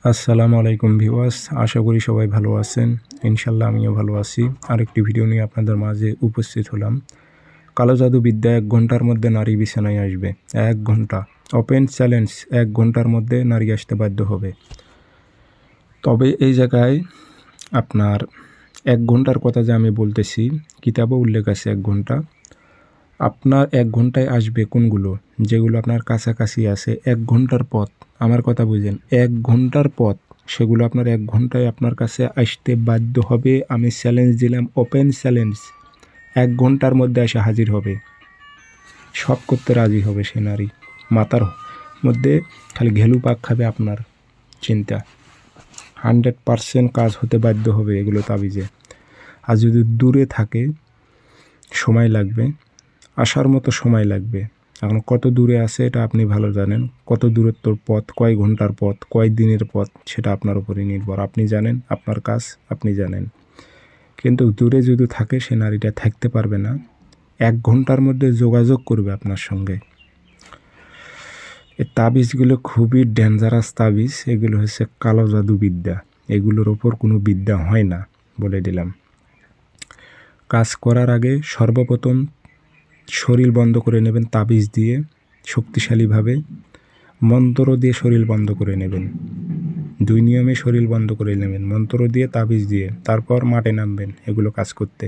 আসসালামু আলাইকুম ভিউয়ার্স, আশা করি সবাই ভালো আছেন। ইনশাল্লাহ আমিও ভালো আছি। আরেকটি ভিডিও নিয়ে আপনাদের মাঝে উপস্থিত হলাম। কালো জাদু বিদ্যা 1 ঘন্টার মধ্যে নারী বিছানায় আসবে। 1 ঘন্টা ওপেন চ্যালেঞ্জ, 1 ঘন্টার মধ্যে নারী আসতে বাধ্য হবে। তবে এই জায়গায় আপনার 1 ঘন্টার কথা যে আমি বলতেছি, কিতাবেও উল্লেখ আছে 1 ঘন্টা। আপনার 1 ঘন্টায় আসবে কোনগুলো? যেগুলো আপনার কাছাকাছি আছে 1 ঘন্টার পথ। আমার কথা বুঝেন, 1 ঘন্টার পথ, সেগুলো আপনার 1 ঘন্টায় আপনার কাছে আসতে বাধ্য হবে। আমি চ্যালেঞ্জ দিলাম, ওপেন চ্যালেঞ্জ। 1 ঘন্টার মধ্যে এসে হাজির হবে। সব করতে রাজি হবে সে নারী। মাথার মধ্যে খালি ঘেলু পাক খাবে আপনার চিন্তা। 100% কাজ হতে বাধ্য হবে এগুলো তাবিজে। আর যদি দূরে থাকে সময় লাগবে, আসার মতো সময় লাগবে। এখন কত দূরে আছে এটা আপনি ভালো জানেন। কত দূরত্বর পথ, কয় ঘন্টার পথ, কয় দিনের পথ, সেটা আপনার উপরই নির্ভর। আপনি জানেন, আপনার কাজ আপনি জানেন। কিন্তু দূরে যদি থাকে সে নারীটা থাকতে পারবে না। 1 ঘন্টার মধ্যে যোগাযোগ করবে আপনার সঙ্গে। এই তাবিজগুলো খুবই ডেঞ্জারাস তাবিজ। এগুলো হচ্ছে কালো জাদু বিদ্যা। এগুলোর ওপর কোনো বিদ্যা হয় না, বলে দিলাম। কাজ করার আগে সর্বপ্রথম শরীর বন্ধ করে নেবেন তাবিজ দিয়ে, শক্তিশালীভাবে মন্ত্র দিয়ে শরীর বন্ধ করে নেবেন। 2 নিয়মে শরীর বন্ধ করে নেবেন, মন্ত্র দিয়ে তাবিজ দিয়ে। তারপর মাঠে নামবেন এগুলো কাজ করতে,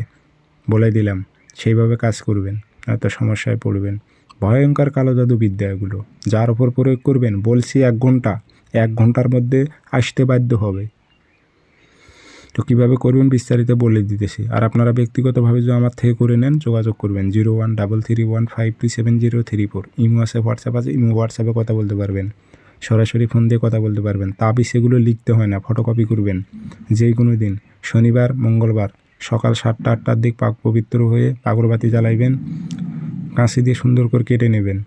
বলে দিলাম। সেইভাবে কাজ করবেন, নয়তো সমস্যায় পড়বেন। ভয়ঙ্কর কালো জাদু বিদ্যা এগুলো। যার ওপর প্রয়োগ করবেন, বলছি 1 ঘন্টা, 1 ঘন্টার মধ্যে আসতে বাধ্য হবে। তো কীভাবে করবেন বিস্তারিত বলে দিতেছি। আর আপনারা ব্যক্তিগতভাবে যদি আমার থেকে করে নেন, যোগাযোগ করবেন 013315270034। ইমো আছে, হোয়াটসঅ্যাপ আছে। ইমো হোয়াটসঅ্যাপে কথা বলতে পারবেন, সরাসরি ফোন দিয়ে কথা বলতে পারবেন। তাবিজ এগুলো লিখতে হয় না, ফটোকপি করবেন। যে কোনো দিন, শনিবার, মঙ্গলবার সকাল 7টা-8টার দিক পাক পবিত্র হয়ে আগরবাতি জ্বালাইবেন। কাঁচি দিয়ে সুন্দর করে কেটে নেবেন,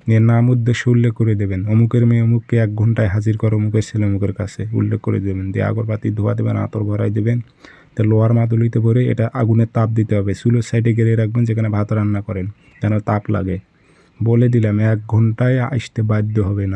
নিয়ে নাম উদ্দেশ্য উল্লেখ করে দেবেন। অমুকের মেয়ে অমুককে 1 ঘন্টায় হাজির করো অমুকের ছেলে অমুকের কাছে, উল্লেখ করে দেবেন। দিয়ে আগরবাতি ধোয়া দেবেন, আতর ভরাই দেবেন। তো লোহার মাদুলিতে ভরে এটা আগুনের তাপ দিতে হবে। চুলোর সাইডে গেড়ে রাখবেন, যেখানে ভাত রান্না করেন, যেন তাপ লাগে। বলে দিলাম 1 ঘন্টায় আসতে বাধ্য হবে নারী।